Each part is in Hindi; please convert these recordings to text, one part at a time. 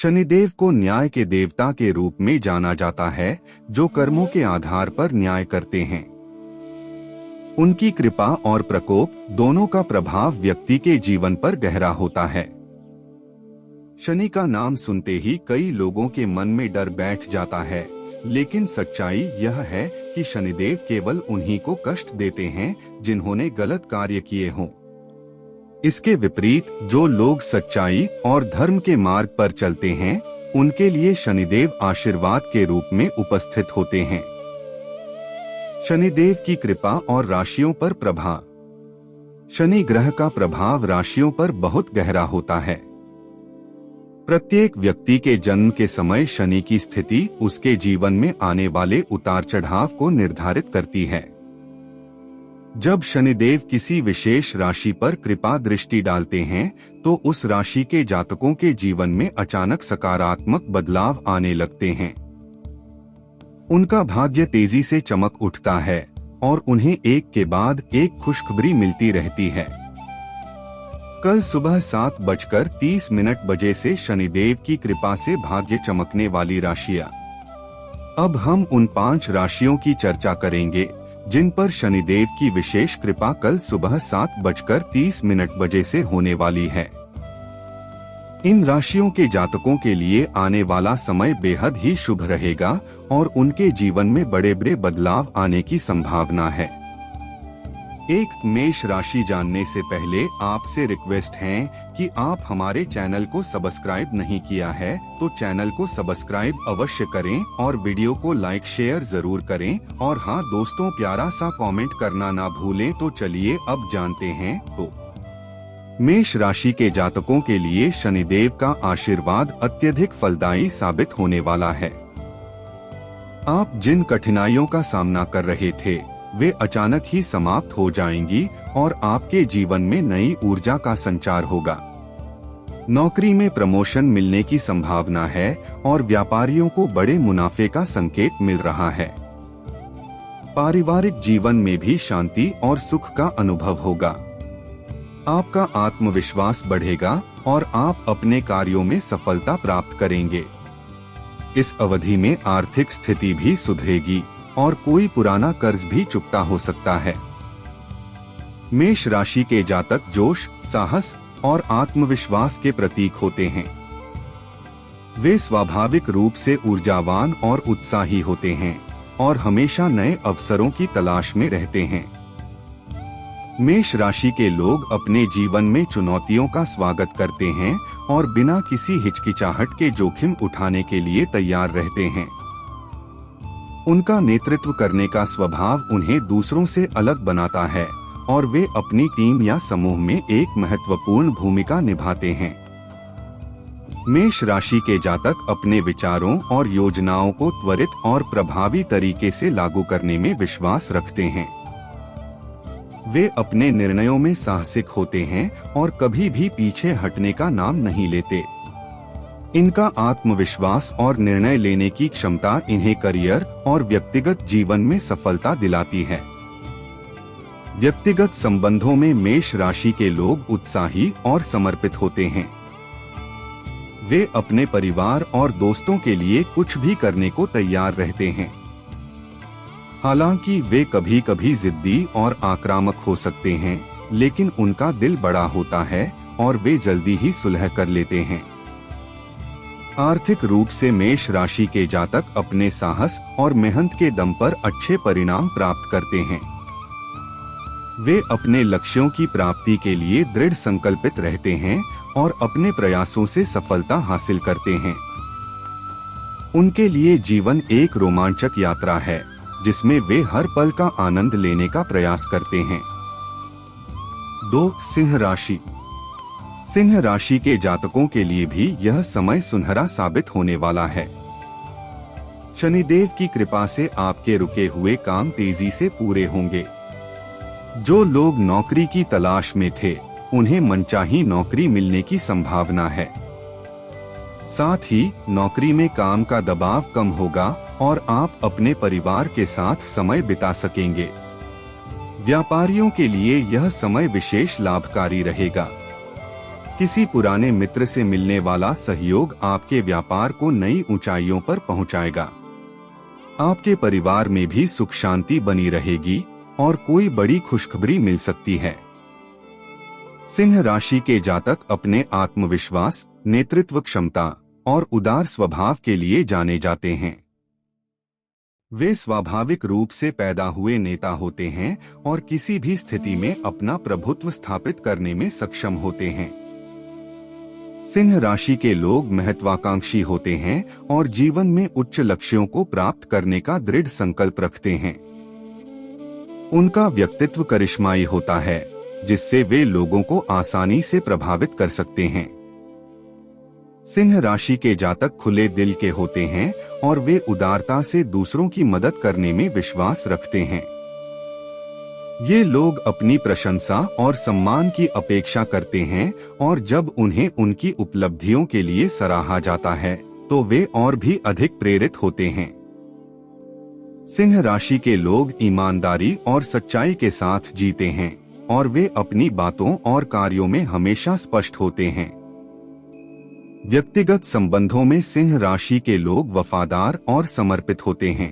शनिदेव को न्याय के देवता के रूप में जाना जाता है, जो कर्मों के आधार पर न्याय करते हैं। उनकी कृपा और प्रकोप दोनों का प्रभाव व्यक्ति के जीवन पर गहरा होता है। शनि का नाम सुनते ही कई लोगों के मन में डर बैठ जाता है, लेकिन सच्चाई यह है कि शनिदेव केवल उन्हीं को कष्ट देते हैं जिन्होंने गलत कार्य किए हों। इसके विपरीत जो लोग सच्चाई और धर्म के मार्ग पर चलते हैं, उनके लिए शनिदेव आशीर्वाद के रूप में उपस्थित होते हैं। शनिदेव की कृपा और राशियों पर प्रभाव। शनि ग्रह का प्रभाव राशियों पर बहुत गहरा होता है। प्रत्येक व्यक्ति के जन्म के समय शनि की स्थिति उसके जीवन में आने वाले उतार चढ़ाव को निर्धारित करती है। जब शनिदेव किसी विशेष राशि पर कृपा दृष्टि डालते हैं, तो उस राशि के जातकों के जीवन में अचानक सकारात्मक बदलाव आने लगते हैं। उनका भाग्य तेजी से चमक उठता है और उन्हें एक के बाद एक खुशखबरी मिलती रहती है। कल सुबह 7:30 से शनिदेव की कृपा से भाग्य चमकने वाली राशियां। अब हम उन 5 राशियों की चर्चा करेंगे जिन पर शनिदेव की विशेष कृपा कल सुबह 7:30 से होने वाली है। इन राशियों के जातकों के लिए आने वाला समय बेहद ही शुभ रहेगा और उनके जीवन में बड़े बड़े बदलाव आने की संभावना है। एक मेष राशि जानने से पहले आपसे रिक्वेस्ट है कि आप हमारे चैनल को सब्सक्राइब नहीं किया है तो चैनल को सब्सक्राइब अवश्य करें और वीडियो को लाइक शेयर जरूर करें, और हाँ दोस्तों, प्यारा सा कमेंट करना ना भूलें। तो चलिए अब जानते हैं। तो मेष राशि के जातकों के लिए शनिदेव का आशीर्वाद अत्यधिक फलदायी साबित होने वाला है। आप जिन कठिनाइयों का सामना कर रहे थे वे अचानक ही समाप्त हो जाएंगी और आपके जीवन में नई ऊर्जा का संचार होगा। नौकरी में प्रमोशन मिलने की संभावना है और व्यापारियों को बड़े मुनाफे का संकेत मिल रहा है। पारिवारिक जीवन में भी शांति और सुख का अनुभव होगा। आपका आत्मविश्वास बढ़ेगा और आप अपने कार्यों में सफलता प्राप्त करेंगे। इस अवधि में आर्थिक स्थिति भी सुधरेगी और कोई पुराना कर्ज भी चुकता हो सकता है। मेष राशि के जातक जोश, साहस और आत्मविश्वास के प्रतीक होते हैं। वे स्वाभाविक रूप से ऊर्जावान और उत्साही होते हैं और हमेशा नए अवसरों की तलाश में रहते हैं। मेष राशि के लोग अपने जीवन में चुनौतियों का स्वागत करते हैं और बिना किसी हिचकिचाहट के जोखिम उठाने के लिए तैयार रहते हैं। उनका नेतृत्व करने का स्वभाव उन्हें दूसरों से अलग बनाता है और वे अपनी टीम या समूह में एक महत्वपूर्ण भूमिका निभाते हैं। मेष राशि के जातक अपने विचारों और योजनाओं को त्वरित और प्रभावी तरीके से लागू करने में विश्वास रखते हैं। वे अपने निर्णयों में साहसिक होते हैं और कभी भी पीछे हटने का नाम नहीं लेते। इनका आत्मविश्वास और निर्णय लेने की क्षमता इन्हें करियर और व्यक्तिगत जीवन में सफलता दिलाती है। व्यक्तिगत संबंधों में मेष राशि के लोग उत्साही और समर्पित होते हैं। वे अपने परिवार और दोस्तों के लिए कुछ भी करने को तैयार रहते हैं। हालांकि वे कभी कभी जिद्दी और आक्रामक हो सकते हैं, लेकिन उनका दिल बड़ा होता है और वे जल्दी ही सुलह कर लेते हैं। आर्थिक रूप से मेष राशि के जातक अपने साहस और मेहनत के दम पर अच्छे परिणाम प्राप्त करते हैं। वे अपने लक्ष्यों की प्राप्ति के लिए दृढ़ संकल्पित रहते हैं और अपने प्रयासों से सफलता हासिल करते हैं। उनके लिए जीवन एक रोमांचक यात्रा है, जिसमें वे हर पल का आनंद लेने का प्रयास करते हैं। 2. सिंह राशि। सिंह राशि के जातकों के लिए भी यह समय सुनहरा साबित होने वाला है। शनिदेव की कृपा से आपके रुके हुए काम तेजी से पूरे होंगे। जो लोग नौकरी की तलाश में थे, उन्हें मनचाही नौकरी मिलने की संभावना है। साथ ही नौकरी में काम का दबाव कम होगा और आप अपने परिवार के साथ समय बिता सकेंगे। व्यापारियों के लिए यह समय विशेष लाभकारी रहेगा। किसी पुराने मित्र से मिलने वाला सहयोग आपके व्यापार को नई ऊंचाइयों पर पहुंचाएगा। आपके परिवार में भी सुख शांति बनी रहेगी और कोई बड़ी खुशखबरी मिल सकती है। सिंह राशि के जातक अपने आत्मविश्वास, नेतृत्व क्षमता और उदार स्वभाव के लिए जाने जाते हैं। वे स्वाभाविक रूप से पैदा हुए नेता होते हैं और किसी भी स्थिति में अपना प्रभुत्व स्थापित करने में सक्षम होते हैं। सिंह राशि के लोग महत्वाकांक्षी होते हैं और जीवन में उच्च लक्ष्यों को प्राप्त करने का दृढ़ संकल्प रखते हैं। उनका व्यक्तित्व करिश्माई होता है, जिससे वे लोगों को आसानी से प्रभावित कर सकते हैं। सिंह राशि के जातक खुले दिल के होते हैं और वे उदारता से दूसरों की मदद करने में विश्वास रखते हैं। ये लोग अपनी प्रशंसा और सम्मान की अपेक्षा करते हैं और जब उन्हें उनकी उपलब्धियों के लिए सराहा जाता है तो वे और भी अधिक प्रेरित होते हैं। सिंह राशि के लोग ईमानदारी और सच्चाई के साथ जीते हैं और वे अपनी बातों और कार्यों में हमेशा स्पष्ट होते हैं। व्यक्तिगत संबंधों में सिंह राशि के लोग वफादार और समर्पित होते हैं।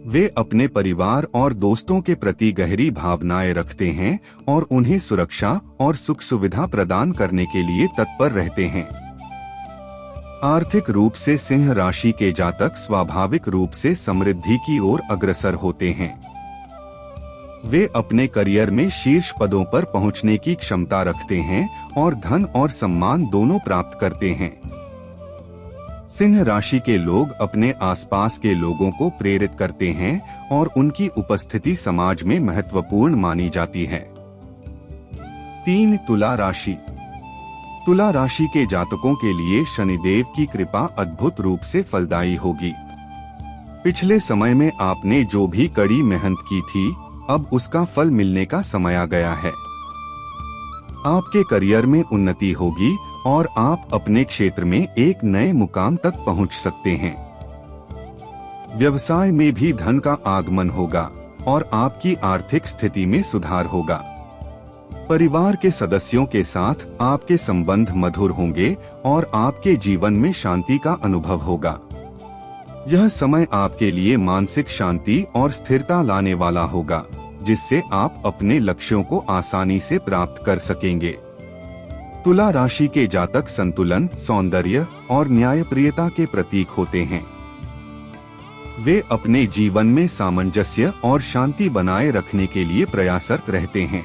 वे अपने परिवार और दोस्तों के प्रति गहरी भावनाएं रखते हैं और उन्हें सुरक्षा और सुख सुविधा प्रदान करने के लिए तत्पर रहते हैं। आर्थिक रूप से सिंह राशि के जातक स्वाभाविक रूप से समृद्धि की ओर अग्रसर होते हैं। वे अपने करियर में शीर्ष पदों पर पहुंचने की क्षमता रखते हैं और धन और सम्मान दोनों प्राप्त करते हैं। सिंह राशि के लोग अपने आसपास के लोगों को प्रेरित करते हैं और उनकी उपस्थिति समाज में महत्वपूर्ण मानी जाती है। 3. तुला राशि। तुला राशि के जातकों के लिए शनिदेव की कृपा अद्भुत रूप से फलदायी होगी। पिछले समय में आपने जो भी कड़ी मेहनत की थी, अब उसका फल मिलने का समय आ गया है। आपके करियर में उन्नति होगी और आप अपने क्षेत्र में एक नए मुकाम तक पहुंच सकते हैं। व्यवसाय में भी धन का आगमन होगा और आपकी आर्थिक स्थिति में सुधार होगा। परिवार के सदस्यों के साथ आपके संबंध मधुर होंगे और आपके जीवन में शांति का अनुभव होगा। यह समय आपके लिए मानसिक शांति और स्थिरता लाने वाला होगा, जिससे आप अपने लक्ष्यों को आसानी से प्राप्त कर सकेंगे। तुला राशि के जातक संतुलन, सौंदर्य और न्यायप्रियता के प्रतीक होते हैं। वे अपने जीवन में सामंजस्य और शांति बनाए रखने के लिए प्रयासरत रहते हैं।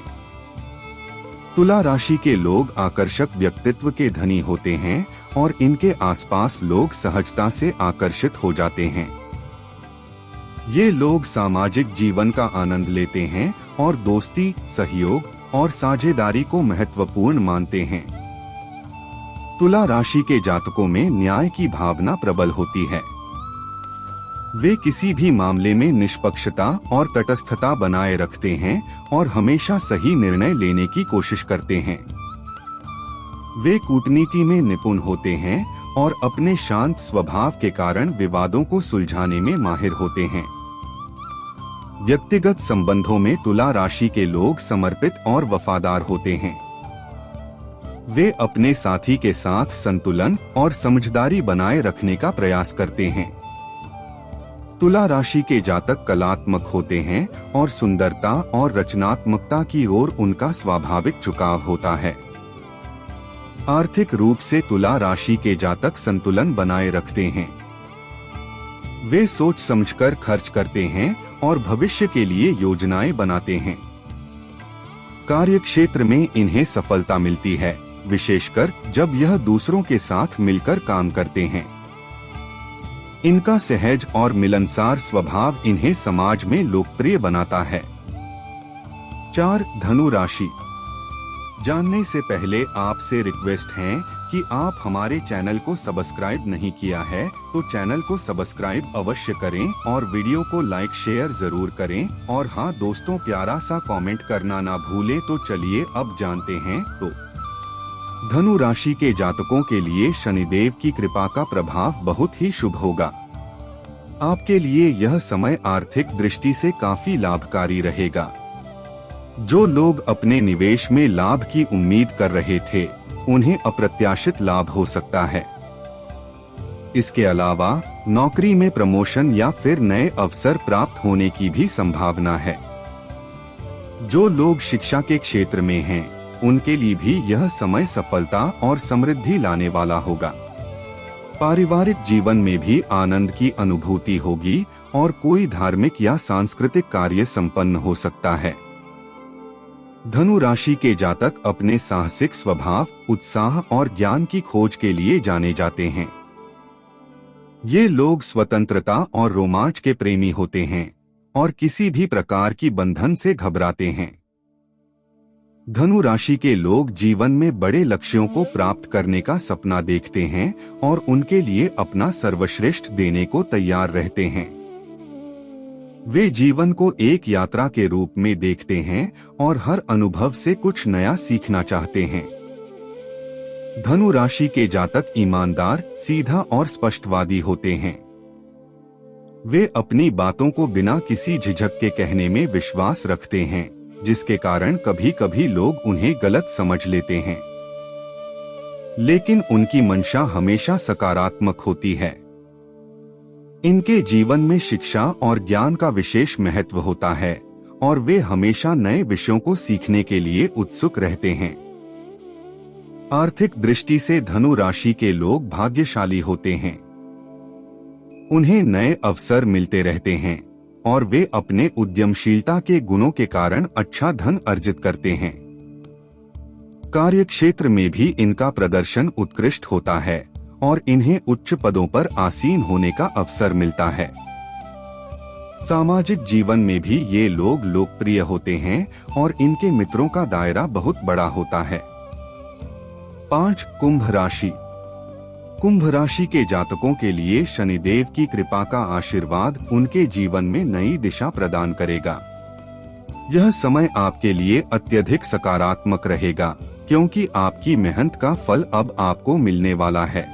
तुला राशि के लोग आकर्षक व्यक्तित्व के धनी होते हैं और इनके आसपास लोग सहजता से आकर्षित हो जाते हैं। ये लोग सामाजिक जीवन का आनंद लेते हैं और दोस्ती, सहयोग और साझेदारी को महत्वपूर्ण मानते हैं। तुला राशि के जातकों में न्याय की भावना प्रबल होती है। वे किसी भी मामले में निष्पक्षता और तटस्थता बनाए रखते हैं और हमेशा सही निर्णय लेने की कोशिश करते हैं। वे कूटनीति में निपुण होते हैं और अपने शांत स्वभाव के कारण विवादों को सुलझाने में माहिर होते हैं। व्यक्तिगत संबंधों में तुला राशि के लोग समर्पित और वफादार होते हैं। वे अपने साथी के साथ संतुलन और समझदारी बनाए रखने का प्रयास करते हैं। तुला राशि के जातक कलात्मक होते हैं और सुंदरता और रचनात्मकता की ओर उनका स्वाभाविक झुकाव होता है। आर्थिक रूप से तुला राशि के जातक संतुलन बनाए रखते हैं। वे सोच समझकर खर्च करते हैं और भविष्य के लिए योजनाएं बनाते हैं। कार्य क्षेत्र में इन्हें सफलता मिलती है, विशेषकर जब यह दूसरों के साथ मिलकर काम करते हैं। इनका सहज और मिलनसार स्वभाव इन्हें समाज में लोकप्रिय बनाता है। 4. धनु राशि। जानने से पहले आपसे रिक्वेस्ट है कि आप हमारे चैनल को सब्सक्राइब नहीं किया है तो चैनल को सब्सक्राइब अवश्य करें और वीडियो को लाइक शेयर जरूर करें। और हाँ दोस्तों, प्यारा सा कमेंट करना ना भूलें। तो चलिए अब जानते हैं। तो धनु राशि के जातकों के लिए शनिदेव की कृपा का प्रभाव बहुत ही शुभ होगा। आपके लिए यह समय आर्थिक दृष्टि से काफी लाभकारी रहेगा। जो लोग अपने निवेश में लाभ की उम्मीद कर रहे थे, उन्हें अप्रत्याशित लाभ हो सकता है। इसके अलावा नौकरी में प्रमोशन या फिर नए अवसर प्राप्त होने की भी संभावना है। जो लोग शिक्षा के क्षेत्र में हैं, उनके लिए भी यह समय सफलता और समृद्धि लाने वाला होगा। पारिवारिक जीवन में भी आनंद की अनुभूति होगी और कोई धार्मिक या सांस्कृतिक कार्य संपन्न हो सकता है। धनु राशि के जातक अपने साहसिक स्वभाव, उत्साह और ज्ञान की खोज के लिए जाने जाते हैं। ये लोग स्वतंत्रता और रोमांच के प्रेमी होते हैं और किसी भी प्रकार की बंधन से घबराते हैं। धनु राशि के लोग जीवन में बड़े लक्ष्यों को प्राप्त करने का सपना देखते हैं और उनके लिए अपना सर्वश्रेष्ठ देने को तैयार रहते हैं। वे जीवन को एक यात्रा के रूप में देखते हैं और हर अनुभव से कुछ नया सीखना चाहते हैं। धनु राशि के जातक ईमानदार, सीधा और स्पष्टवादी होते हैं। वे अपनी बातों को बिना किसी झिझक के कहने में विश्वास रखते हैं, जिसके कारण कभी कभी लोग उन्हें गलत समझ लेते हैं। लेकिन उनकी मंशा हमेशा सकारात्मक होती है। इनके जीवन में शिक्षा और ज्ञान का विशेष महत्व होता है और वे हमेशा नए विषयों को सीखने के लिए उत्सुक रहते हैं। आर्थिक दृष्टि से धनु राशि के लोग भाग्यशाली होते हैं। उन्हें नए अवसर मिलते रहते हैं और वे अपने उद्यमशीलता के गुणों के कारण अच्छा धन अर्जित करते हैं। कार्यक्षेत्र में भी इनका प्रदर्शन उत्कृष्ट होता है और इन्हें उच्च पदों पर आसीन होने का अवसर मिलता है। सामाजिक जीवन में भी ये लोग लोकप्रिय होते हैं और इनके मित्रों का दायरा बहुत बड़ा होता है। 5. कुंभ राशि। कुंभ राशि के जातकों के लिए शनिदेव की कृपा का आशीर्वाद उनके जीवन में नई दिशा प्रदान करेगा। यह समय आपके लिए अत्यधिक सकारात्मक रहेगा, क्योंकि आपकी मेहनत का फल अब आपको मिलने वाला है।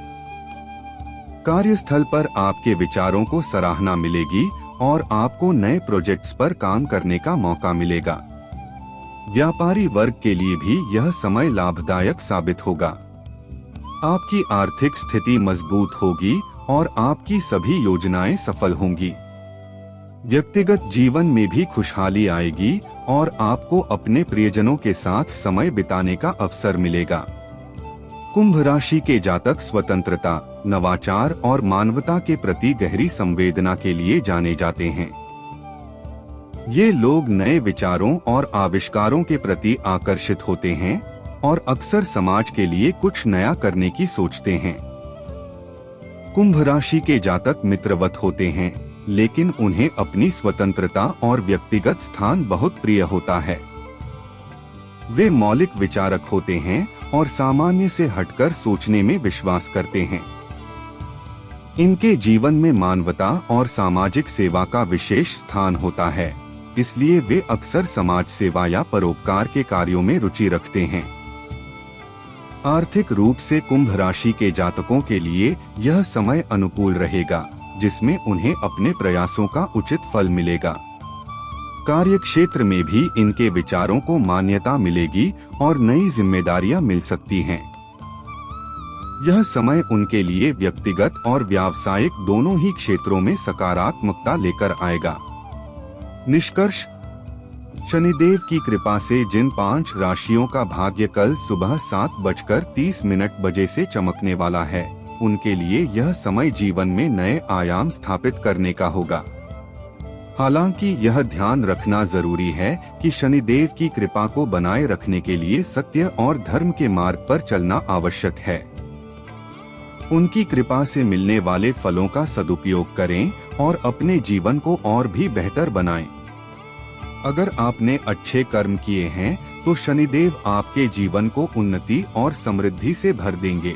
कार्यस्थल पर आपके विचारों को सराहना मिलेगी और आपको नए प्रोजेक्ट्स पर काम करने का मौका मिलेगा। व्यापारी वर्ग के लिए भी यह समय लाभदायक साबित होगा। आपकी आर्थिक स्थिति मजबूत होगी और आपकी सभी योजनाएं सफल होंगी। व्यक्तिगत जीवन में भी खुशहाली आएगी और आपको अपने प्रियजनों के साथ समय बिताने का अवसर मिलेगा। कुंभ राशि के जातक स्वतंत्रता, नवाचार और मानवता के प्रति गहरी संवेदना के लिए जाने जाते हैं। ये लोग नए विचारों और आविष्कारों के प्रति आकर्षित होते हैं और अक्सर समाज के लिए कुछ नया करने की सोचते हैं। कुंभ राशि के जातक मित्रवत होते हैं, लेकिन उन्हें अपनी स्वतंत्रता और व्यक्तिगत स्थान बहुत प्रिय होता है। वे मौलिक विचारक होते हैं और सामान्य से हटकर सोचने में विश्वास करते हैं। इनके जीवन में मानवता और सामाजिक सेवा का विशेष स्थान होता है, इसलिए वे अक्सर समाज सेवा या परोपकार के कार्यों में रुचि रखते हैं। आर्थिक रूप से कुंभ राशि के जातकों के लिए यह समय अनुकूल रहेगा, जिसमें उन्हें अपने प्रयासों का उचित फल मिलेगा। कार्य क्षेत्र में भी इनके विचारों को मान्यता मिलेगी और नई जिम्मेदारियां मिल सकती हैं। यह समय उनके लिए व्यक्तिगत और व्यावसायिक दोनों ही क्षेत्रों में सकारात्मकता लेकर आएगा। निष्कर्ष, शनिदेव की कृपा से जिन 5 राशियों का भाग्य कल सुबह 7:30 से चमकने वाला है, उनके लिए यह समय जीवन में नए आयाम स्थापित करने का होगा। हालांकि यह ध्यान रखना जरूरी है कि शनिदेव की कृपा को बनाए रखने के लिए सत्य और धर्म के मार्ग पर चलना आवश्यक है। उनकी कृपा से मिलने वाले फलों का सदुपयोग करें और अपने जीवन को और भी बेहतर बनाएं। अगर आपने अच्छे कर्म किए हैं तो शनिदेव आपके जीवन को उन्नति और समृद्धि से भर देंगे।